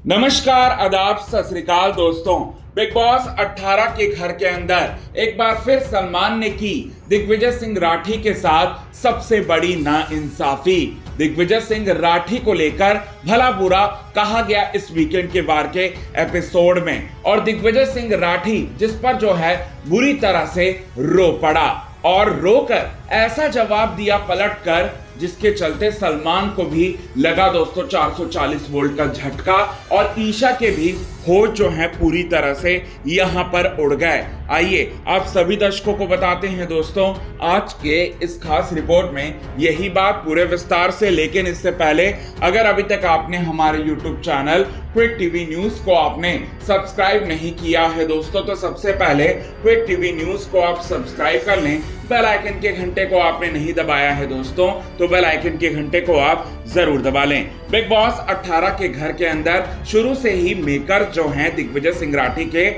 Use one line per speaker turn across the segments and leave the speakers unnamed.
नमस्कार, आदाब, सत श्री अकाल दोस्तों। बिग बॉस 18 के घर के अंदर एक बार फिर सलमान ने की दिग्विजय सिंह राठी के साथ सबसे बड़ी नाइंसाफी। दिग्विजय सिंह राठी को लेकर भला बुरा कहा गया इस वीकेंड के वार के एपिसोड में, और दिग्विजय सिंह राठी जिस पर जो है बुरी तरह से रो पड़ा और रोकर ऐसा जवाब दिया पलटकर जिसके चलते सलमान को भी लगा दोस्तों 440 वोल्ट का झटका, और ईशा के भी होश जो है पूरी तरह से यहां पर उड़ गए। आइए आप सभी दर्शकों को बताते हैं दोस्तों आज के इस खास रिपोर्ट में यही बात पूरे विस्तार से। लेकिन इससे पहले अगर अभी तक आपने हमारे YouTube channel quick TV news को आपने सब्सक्राइब नहीं किया है दोस्तों, तो सबसे पहले क्विक टीवी न्यूज को आप सब्सक्राइब कर लें। बेल आइकन के घंटे को आपने नहीं दबाया है दोस्तों, तो बेल आइकन के घंटे को आप जरूर दबा लें। बिग बॉस 18 के घर के अंदर शुरू से ही मेकर जो हैं दिग्विजय सिंह राठी के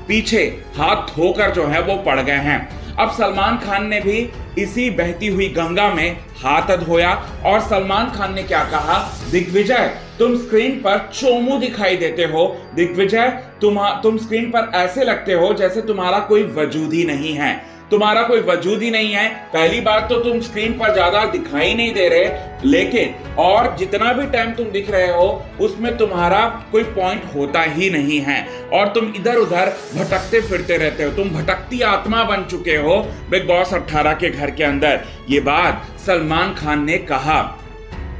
पीछे हाथ धोकर जो है वो पड़ गए हैं। अब सलमान खान ने भी इसी बहती हुई गंगा में हाथ धोया, और सलमान खान ने क्या कहा, दिग्विजय तुम स्क्रीन पर चोमू दिखाई देते हो। दिग्विजय तुम स्क्रीन पर ऐसे लगते हो जैसे तुम्हारा कोई वजूद ही नहीं है, तुम्हारा कोई वजूद ही नहीं है। पहली बात तो तुम स्क्रीन पर ज्यादा दिखाई नहीं दे रहे, लेकिन और जितना भी टाइम तुम दिख रहे हो उसमें तुम्हारा कोई पॉइंट होता ही नहीं है, और तुम इधर उधर भटकते फिरते रहते हो, तुम भटकती आत्मा बन चुके हो बिग बॉस 18 के घर के अंदर। ये बात सलमान खान ने कहा।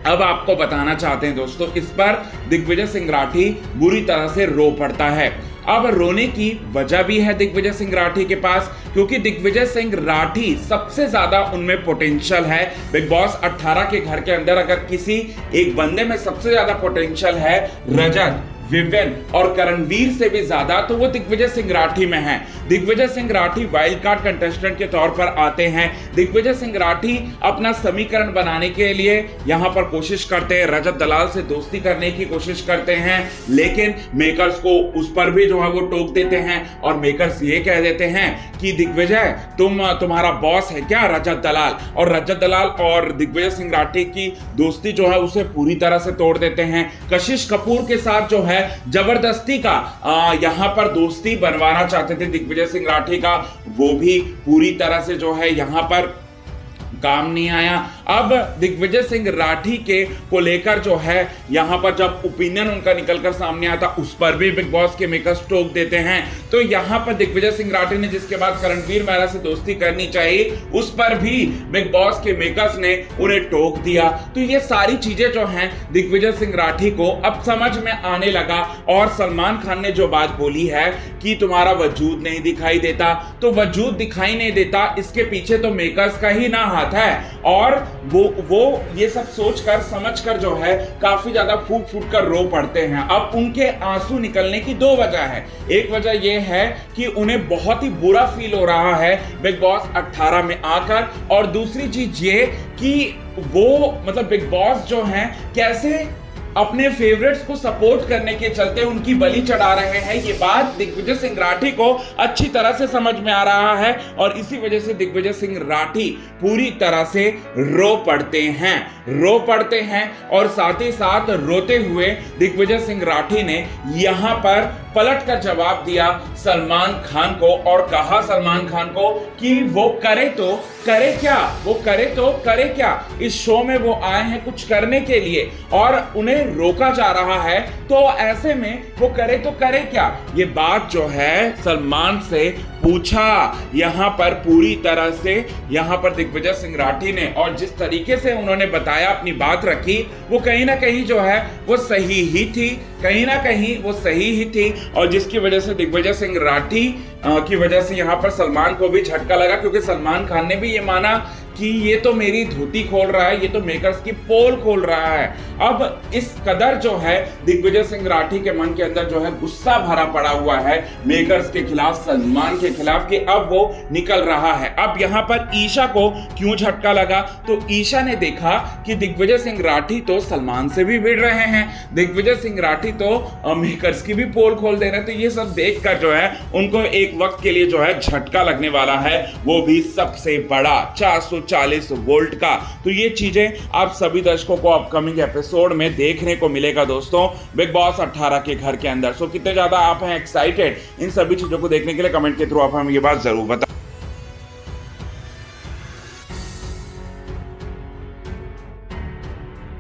अब आपको बताना चाहते हैं दोस्तों, इस पर दिग्विजय सिंह राठी बुरी तरह से रो पड़ता है। अब रोने की वजह भी है दिग्विजय सिंह राठी के पास, क्योंकि दिग्विजय सिंह राठी सबसे ज्यादा उनमें पोटेंशियल है। बिग बॉस 18 के घर के अंदर अगर किसी एक बंदे में सबसे ज्यादा पोटेंशियल है रजत, विवेन और करणवीर से भी ज्यादा, तो वो दिग्विजय सिंह राठी में है। Digvijay Singh Rathi wild card contestant के तौर पर आते हैं। दिग्विजय सिंह राठी अपना समीकरण बनाने के लिए यहां पर कोशिश करते हैं, रजत दलाल से दोस्ती करने की कोशिश करते हैं, लेकिन मेकर्स को उस पर भी जो है वो टोक देते हैं, और मेकर्स ये कह देते हैं कि दिग्विजय तुम्हारा बॉस है क्या रजत दलाल, और रजत दलाल और दिग्विजय सिंह राठी की दोस्ती जो है उसे पूरी तरह से तोड़ देते हैं। कशिश कपूर के साथ जो है जबरदस्ती का यहां पर दोस्ती बनवाना चाहते थे दिग्विजय सिंह राठी का, वो भी पूरी तरह से जो है यहां पर काम नहीं आया। अब दिग्विजय सिंह राठी के को लेकर जो है यहां पर जब ओपिनियन उनका निकलकर सामने आता उस पर भी बिग बॉस के मेकर्स टोक देते हैं। तो यहां पर दिग्विजय सिंह राठी ने जिसके बाद करणवीर मेहरा से दोस्ती करनी चाहिए उस पर भी बिग बॉस के मेकर्स ने उन्हें टोक दिया। तो ये सारी चीजें जो हैं दिग्विजय सिंह राठी को अब समझ में आने लगा, और सलमान खान ने जो बात बोली है कि तुम्हारा वजूद नहीं दिखाई देता, तो वजूद दिखाई नहीं देता इसके पीछे तो मेकर्स का ही ना हाथ है, और वो ये सब सोचकर समझकर जो है काफी ज्यादा फूट फूट कर रो पड़ते हैं। अब उनके आंसू निकलने की दो वजह है। एक वजह ये है कि उन्हें बहुत ही बुरा फील हो रहा है बिग बॉस 18 में आकर, और दूसरी चीज ये कि वो मतलब बिग बॉस जो है कैसे अपने फेवरेट्स को सपोर्ट करने के चलते उनकी बलि चढ़ा रहे हैं। ये बात दिग्विजय सिंह राठी को अच्छी तरह से समझ में आ रहा है, और इसी वजह से दिग्विजय सिंह राठी पूरी तरह से रो पड़ते हैं, और साथ ही साथ रोते हुए दिग्विजय सिंह राठी ने यहां पर पलट कर जवाब दिया सलमान खान को, और कहा सलमान खान को कि वो करे तो करे क्या, इस शो में वो आए हैं कुछ करने के लिए और उन्हें रोका जा रहा है, तो ऐसे में वो करे तो करे क्या। ये बात जो है सलमान से पूछा यहां पर पूरी तरह से यहां पर दिग्विजय सिंह राठी ने, और जिस तरीके से उन्होंने बताया अपनी बात रखी वो कहीं ना कहीं जो है वो सही ही थी, और जिसकी वजह से दिग्विजय सिंह राठी की वजह से यहां पर सलमान को भी झटका लगा, क्योंकि सलमान खान ने भी ये माना कि ये तो मेरी धोती खोल रहा है, ये तो मेकर्स की पोल खोल रहा है। अब इस कदर जो है दिग्विजय सिंह राठी के मन के अंदर जो है गुस्सा भरा पड़ा हुआ है मेकर्स के खिलाफ, सलमान के खिलाफ, कि अब वो निकल रहा है। अब यहाँ पर ईशा को क्यों झटका लगा, तो ईशा ने देखा कि दिग्विजय सिंह राठी तो सलमान से भी भिड़ रहे हैं, दिग्विजय सिंह राठी तो मेकर्स की भी पोल खोल दे रहे हैं, तो ये सब देखकर जो है उनको एक वक्त के लिए जो है झटका लगने वाला है, वो भी सबसे बड़ा 400 140 वोल्ट का। तो ये चीजें आप सभी दर्शकों को अपकमिंग एपिसोड में देखने को मिलेगा दोस्तों बिग बॉस 18 के घर के अंदर। सो कितने ज्यादा आप हैं एक्साइटेड इन सभी चीजों को देखने के लिए, कमेंट के थ्रू आप हमें ये बात जरूर बताएं।